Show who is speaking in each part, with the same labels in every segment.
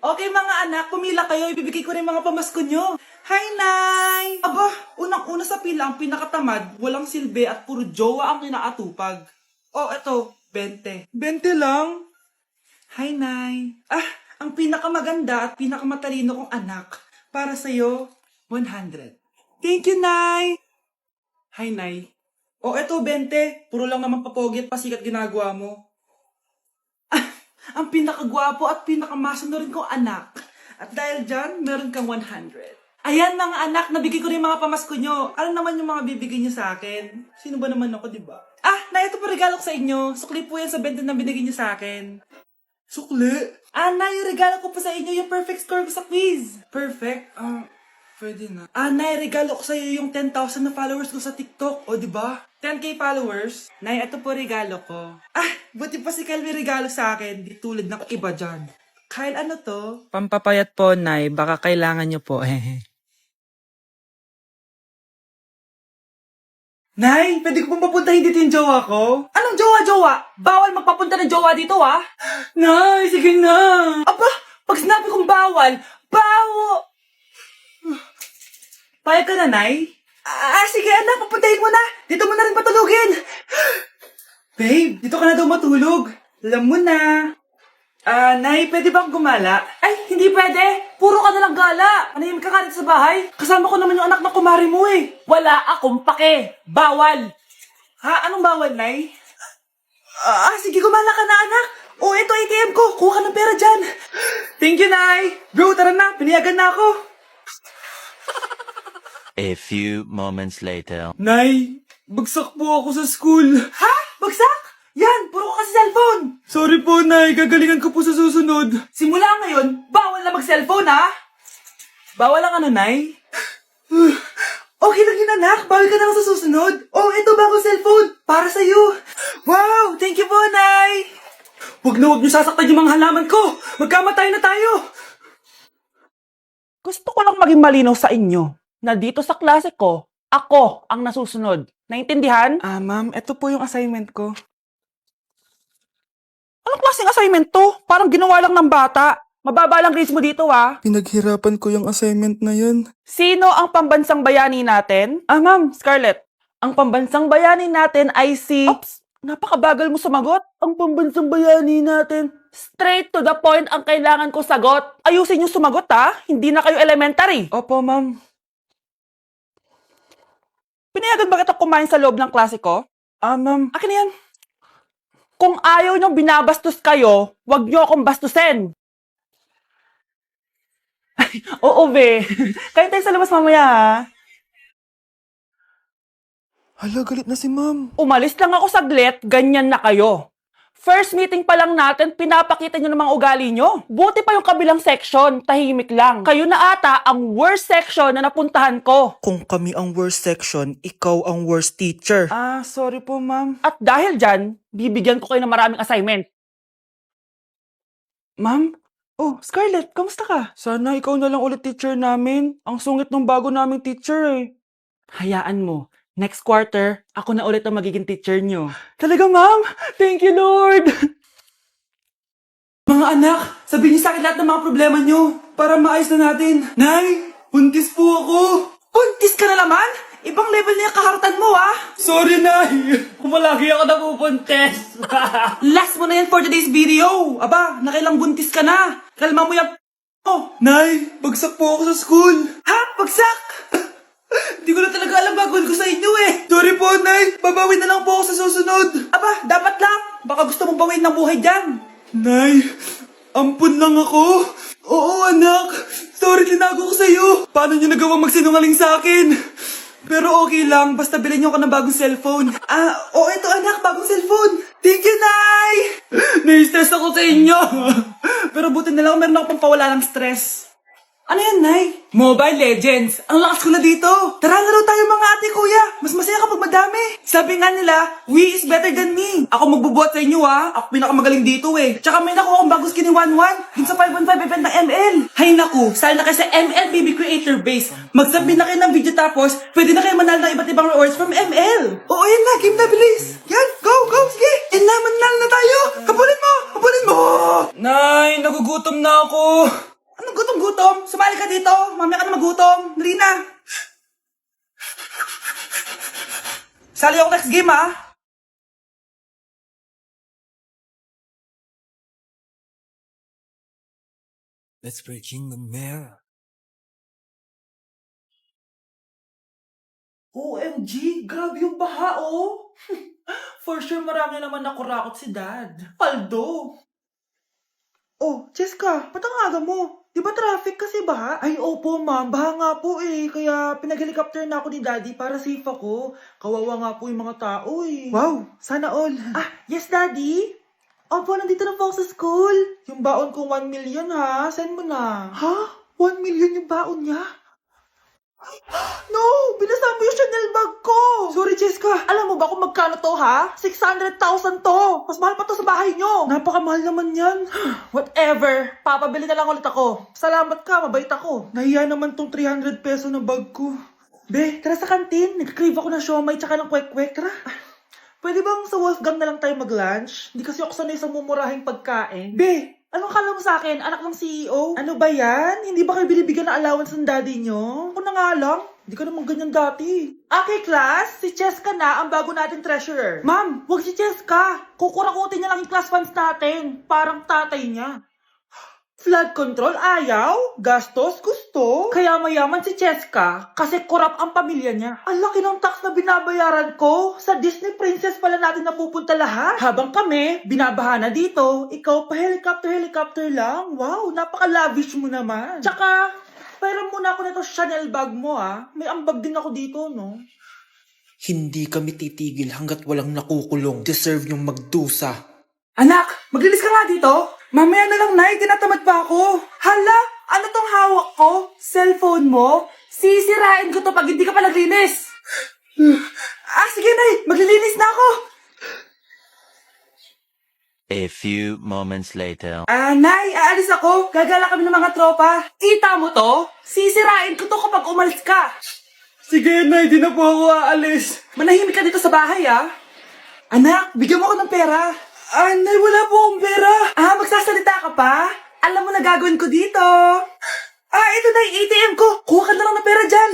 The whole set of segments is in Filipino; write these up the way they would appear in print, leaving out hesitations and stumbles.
Speaker 1: Okay mga anak, pumila kayo. Ibibigay ko rin mga pamasko nyo. Hi, Nay! Aba, unang-una sa pila ang pinakatamad, walang silbi at puro jowa ang kinaatupag. Oh, eto, 20. 20 lang? Hi, Nay. Ang pinakamaganda at pinakamatalino kong anak. Para sa'yo, 100. Thank you, Nay! Hi, Nay. Oh, eto, 20. Puro lang naman papogi at pasikat ginagawa mo. Ang pinakagwapo at pinakamasunod kong anak. At dahil dyan, meron kang 100. Ayan mga anak, nabigay ko rin mga pamasko nyo. Ano naman yung mga bibigay nyo sa akin? Sino ba naman ako, diba? Na ito po regalo ko sa inyo. Sukli po yan sa 20 na binigay nyo sa akin. Sukli? Na yung regalo ko po sa inyo, yung perfect score ko sa quiz. Perfect? Pwede na. Nay, regalo ko sa iyo yung 10,000 na followers ko sa TikTok. O, diba? 10K followers. Nay, ito po regalo ko. Buti pa si Kyle may regalo sa akin. Di tulad ng iba dyan. Kyle, ano to?
Speaker 2: Pampapayat po, Nay. Baka kailangan nyo po.
Speaker 1: Nay, pwede ko pong papuntahin dito yung jowa ko? Anong jowa-jowa? Bawal magpapunta ng jowa dito, ha? Nay, sige na. Aba, pag sinabi kong bawal, payag ka na, Nay? Sige anak, papuntahin mo na. Dito mo na rin patulugin. Babe, dito ka na daw matulog. Alam mo na. Nay, pwede bang gumala? Ay, hindi pwede. Puro ka nalang gala. Manahimik ka dito sa bahay. Kasama ko naman yung anak ng kumari mo eh. Wala akong pake. Bawal. Anong bawal, Nay? Sige, gumala ka na, anak. Ito ATM ko. Kuha ka ng pera dyan. Thank you, Nay. Bro, tara na. Piniyagan na ako.
Speaker 3: A few moments later.
Speaker 1: Nay, bagsak po ako sa school. Bagsak? Yan, puro ka kasi cellphone. Sorry po, Nay. Gagalingan ko po sa susunod. Simula ngayon, bawal na mag-cellphone, ha? Bawal lang ano, Nay? Okay lang yun, anak. Bawal ka na lang sa susunod. Ito bagong cellphone. Para sa'yo. Wow, thank you po, Nay. Huwag niyo sasaktan yung mga halaman ko. Magkamatay na tayo.
Speaker 4: Gusto ko lang maging malinaw sa inyo na dito sa klase ko, ako ang nasusunod. Naintindihan?
Speaker 1: Ma'am, ito po yung assignment ko.
Speaker 4: Anong klaseng assignment to? Parang ginawa lang ng bata. Mababa lang grades mo dito, ha?
Speaker 1: Pinaghirapan ko yung assignment na yun.
Speaker 4: Sino ang pambansang bayani natin?
Speaker 1: Ma'am.
Speaker 4: Scarlett, ang pambansang bayani natin ay si... Oops! Napakabagal mo sumagot. Ang pambansang bayani natin. Straight to the point ang kailangan ko sagot. Ayusin yung sumagot, ha? Hindi na kayo elementary.
Speaker 1: Opo, ma'am.
Speaker 4: Pinayagan ba kita kumain sa loob ng klase ko?
Speaker 1: Ma'am.
Speaker 4: Akin na yan. Kung ayaw niyong binabastos kayo, wag niyo akong bastusin. Oo, be. Kain tayo sa labas mamaya, ha?
Speaker 1: Hala, galit na si ma'am.
Speaker 4: Umalis lang ako saglit, ganyan na kayo. First meeting pa lang natin, pinapakita nyo ng mga ugali nyo. Buti pa yung kabilang section, tahimik lang. Kayo na ata ang worst section na napuntahan ko.
Speaker 1: Kung kami ang worst section, ikaw ang worst teacher. Sorry po, ma'am.
Speaker 4: At dahil dyan, bibigyan ko kayo ng maraming assignment.
Speaker 1: Ma'am? Scarlett, kamusta ka? Sana ikaw na lang ulit teacher namin. Ang sungit ng bago naming teacher eh.
Speaker 4: Hayaan mo, next quarter, ako na ulit ang magiging teacher nyo.
Speaker 1: Talaga, ma'am? Thank you, Lord! Mga anak, sabihin niyo sa akin lahat ng mga problema niyo para maayos na natin. Nay, buntis po ako. Buntis ka na naman? Ibang level na yung kaharatan mo, ha? Sorry, Nay. Kumalagi ako napubuntis. Last mo na yan for today's video. Aba, nakailang buntis ka na. Kalma mo yung Nay, bagsak po ako sa school. Bagsak? Hindi ko na talaga alam gagawin ko sa inyo eh. Sorry po, Nay. Babawi na lang po ako sa susunod. Aba, dapat lang. Baka gusto mong bawiin ng buhay dyan. Nay, ampun lang ako. Oo, anak. Sorry, tinago ko sa'yo. Paano niyo nagawang magsinungaling sa akin? Pero okay lang, basta bilhin niyo ako ng bagong cellphone. Ito anak, bagong cellphone. Thank you, Nay! Nai-stress ako sa inyo. Pero buti na lang, meron ako pampawala ng stress. Ano yan, Nay? Mobile Legends. Ang lakas ko na dito. Tara, laro tayo mga ate, kuya. Mas masaya kapag madami. Sabi nga nila, we is better than me. Ako magbubuhat sa inyo, ha. Ako pinakamagaling dito, eh. Tsaka may nakuha akong bagong skin ni 1-1 dun sa 515 event ng ML. Hay naku, sali na kayo sa ML Baby Creator Base. Mag-submit na kayo ng video tapos, pwede na kayo manalo ng iba't ibang rewards from ML. Oo, yan na. Game na, bilis. Yan, go, sige. Manalo na tayo. Habulin mo. Nay, nagugutom na ako. gustong gutom. Sumali ka dito. Mamaya ka na magutom. Dali na. Sali ako next game, ha?
Speaker 5: Let's breaking the mirror.
Speaker 4: OMG, grabe yung baha, oh. For sure, marami naman nakurakot si Dad. Paldo.
Speaker 1: Oh, Cheska, ba't ang aga mo? Di ba traffic kasi baha?
Speaker 4: Ay, opo, ma'am. Baha nga po eh. Kaya pinag-helicopter na ako ni Daddy para safe ako. Kawawa nga po yung mga tao eh.
Speaker 1: Wow, sana all.
Speaker 4: Ah, yes, Daddy? Opo, nandito na po ako sa school. Yung baon ko 1 million ha. Send mo na.
Speaker 1: Ha? 1 million yung baon niya?
Speaker 4: No! Binasa mo yung Chanel bag ko!
Speaker 1: Sorry, Cheska.
Speaker 4: Alam mo ba kung magkano to ha? 600,000 to! Mas mahal pa to sa bahay nyo!
Speaker 1: Napakamahal naman yan.
Speaker 4: Whatever. Papabili na lang ulit ako. Salamat ka, mabait ako.
Speaker 1: Nahiya naman tong 300 peso na bag ko.
Speaker 4: Be, tara sa kantin. Nag-crave ako ng siomay tsaka ng kwek-kwek. Tara. Pwede bang sa Wolfgang na lang tayo mag-lunch? Hindi kasi ako sanay sa mumurahing pagkain.
Speaker 1: Be,
Speaker 4: Anong kala mo sa akin? Anak ng CEO? Ano ba yan? Hindi ba kayo binibigyan ng allowance ng daddy nyo? Ako na nga lang. Hindi ka naman ganyan dati. Okay, class. Si Cheska na ang bago nating treasurer. Ma'am, wag si Cheska. Kukurakutin niya lang yung class funds natin. Parang tatay niya. Flood control, ayaw. Gastos, gusto. Kaya mayaman si Cheska kasi korap ang pamilya niya. Ang laki ng tax na binabayaran ko. Sa Disney Princess pala natin napupunta lahat. Habang kami, binabaha na dito. Ikaw pa helicopter lang. Wow, napaka-lavish mo naman. Tsaka, pera muna ako nito Chanel bag mo ah. May ambag din ako dito, no?
Speaker 5: Hindi kami titigil hanggat walang nakukulong. Deserve yung magdusa.
Speaker 1: anak, maglinis ka nga dito. Mamaya na lang, Nay. Tinatamad pa ako. Hala, ano tong hawak ko? Cellphone mo? Sisirain ko to pag hindi ka pa naglinis. Sige, Nay. Maglilinis na ako.
Speaker 3: A few moments later.
Speaker 1: Nay, aalis ako. Gagala kami ng mga tropa. Kita mo to? Sisirain ko to kapag umalis ka. Sige, Nay. Di na po ako aalis. Manahimik ka dito sa bahay, ah. Anak, bigyan mo ako ng pera. Nay, wala po akong pera. Magsasalita ka pa? Alam mo na gagawin ko dito. Ito na yung ATM ko. Kuha ka na lang ng pera dyan.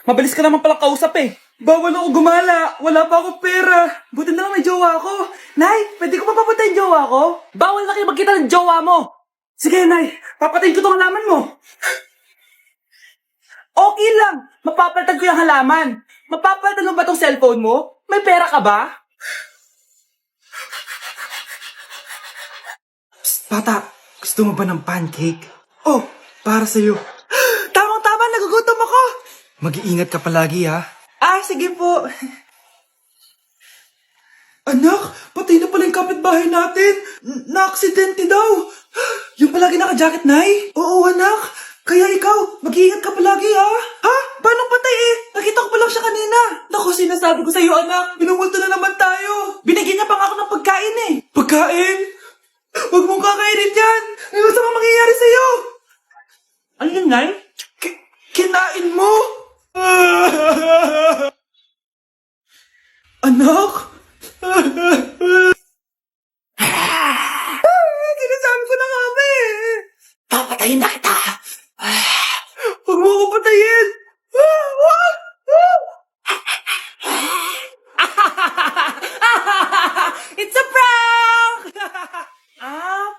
Speaker 1: Mabilis ka naman palang kausap eh. Bawal ako gumala. Wala pa akong pera. Buti na lang may jowa ko. Nay, pwede ko pa papatayin jowa ko? Bawal na kayo magkita ng jowa mo. Sige, Nay. Papatayin ko tong halaman mo. Okay lang. Mapapalitan ko yung halaman. Mapapalitan mo ba tong cellphone mo? May pera ka ba? Psst, bata. Gusto mo ba ng pancake? Oh, para sa'yo. Tamang-tama, nagugutom ako. Mag-iingat ka palagi, ha? Sige po. Anak, patay na pala yung kapitbahay natin. Na-aksidente daw. Yung palagi naka-jacket, Nay? Oo, anak. Kaya ikaw, mag-iingat ka palagi, ha? Paano patay eh? Nakita ko pa lang siya kanina. Naku, sinasabi ko sa'yo, anak. Binumulto na naman tayo. Binigyan niya pa nga ako ng pagkain eh. Pagkain? Huwag mong kakainin yan. Ano sa mga mangyayari sa'yo? Ano yun, Nay? Kinain mo? Anak? Sinasabi ko na nga ba eh. Papatayin na kita. Huwag mo ako patayin. It's a prank!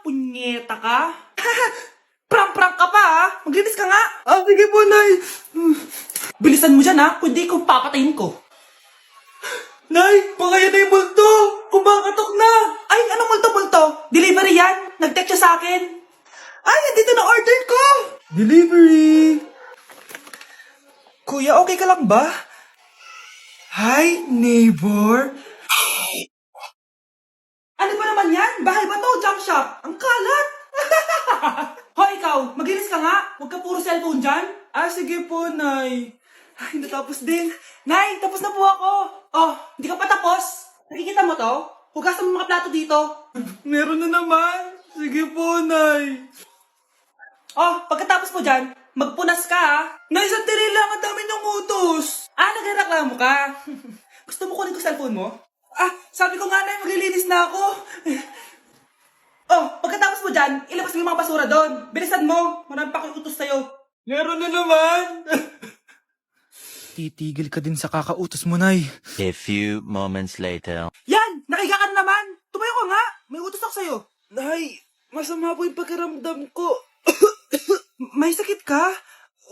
Speaker 1: Punyeta ka? Prank-prank ka pa, ha? Maglinis ka nga. Sige po, Nay. Bilisan mo dyan, ha? Kundi ko papatayin ko. Nay, baka yan na yung multo. Kumakatok na. Ay, anong multo-multo? Delivery yan. Nag-text siya sa akin. Ay, andito na order ko. Delivery. Kuya, okay ka lang ba? Hi, neighbor. Ano ba naman yan? Bahay ba to? Junk shop? Ang kalat! Hoy, ikaw! Maglinis ka nga! Huwag ka puro cellphone dyan! Sige po, Nay. Ay, natapos din. Nay, tapos na po ako! Oh, hindi ka pa tapos? Nakikita mo to? Hugasan mo mga plato dito. Meron na naman. Sige po, Nay. Oh, pagkatapos mo dyan, magpunas ka, ha? Nay, sa tiri lang, ang dami ng utos. Nagreklamo ka. Gusto mo kunin ko cellphone mo? Sabi ko nga, Nay, maglilinis na ako. Oh, pagkatapos mo dyan, ilabas mo yung mga basura doon. Bilisan mo. Marami pa akong utos sa'yo. Meron na naman.
Speaker 2: Titigil ka din sa kakautos mo, Nay.
Speaker 3: A few moments later.
Speaker 1: Yan! Nakiga ka na naman! Tumayo ka nga! May utos ako sa'yo.
Speaker 2: Nay, masama po yung pakiramdam ko.
Speaker 1: May sakit ka?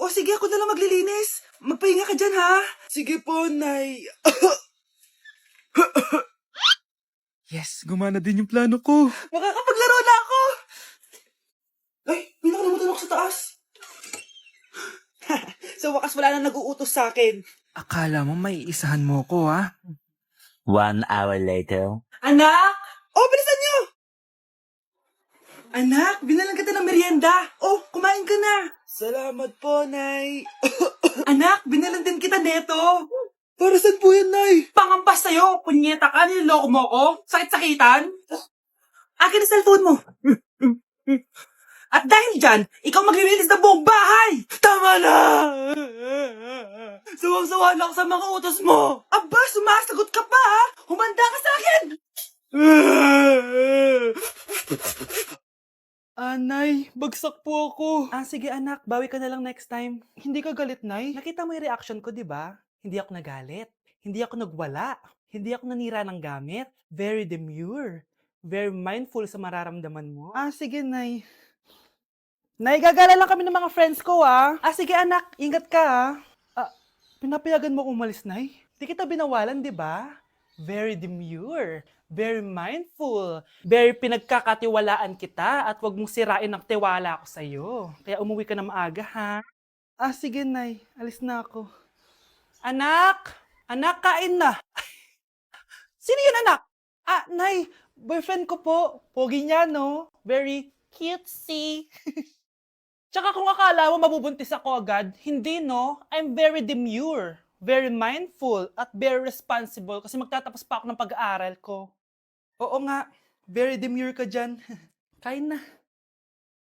Speaker 1: O sige, ako na lang maglilinis. Magpahinga ka dyan, ha?
Speaker 2: Sige po, Nay. Yes, gumana din yung plano ko.
Speaker 1: Makakapaglaro na ako! Ay, may nakalimutan ako sa taas. Sa wakas wala na nag-uutos sa akin.
Speaker 2: Akala mo may isahan mo ko, ha?
Speaker 3: 1 hour later.
Speaker 1: Anak! Oh, bilisan niyo! Anak, binalan kita ng merienda. Oh, kumain ka na.
Speaker 2: Salamat po, Nay.
Speaker 1: Anak, binalan din kita neto.
Speaker 2: Para saan po yan, Nay?
Speaker 1: Pangampas sa'yo. Punyeta ka, niloloko mo ko. Sakit-sakitan. Akin ang cellphone mo. At dahil dyan, ikaw maglilinis ng buong bahay! Tama na! Sawang-sawa na ako sa mga utos mo! Aba, sumasagot ka pa ha! Humanda ka sa akin!
Speaker 4: Nay, bagsak po ako. Sige anak, bawi ka na lang next time. Hindi ka galit, Nay? Nakita mo yung reaction ko, di ba? Hindi ako nagalit. Hindi ako nagwala. Hindi ako nanira ng gamit. Very demure. Very mindful sa mararamdaman mo. Sige, Nay. Nay, gagala lang kami ng mga friends ko, sige, anak. Ingat ka, pinapayagan mo umalis, Nay? Di kita binawalan, di ba? Very demure. Very mindful. Very pinagkakatiwalaan kita at wag mong sirain ang tiwala ko sa'yo. Kaya umuwi ka na maaga, ha? Sige, Nay. Alis na ako. Anak! Anak, kain na! Sino yun, anak? Nay, boyfriend ko po. Pogi niya, no? Very cutesy. Tsaka kung akala mo mabubuntis ako agad, hindi, no? I'm very demure, very mindful, at very responsible kasi magtatapos pa ako ng pag-aaral ko. Oo nga, very demure ka dyan. Kain na.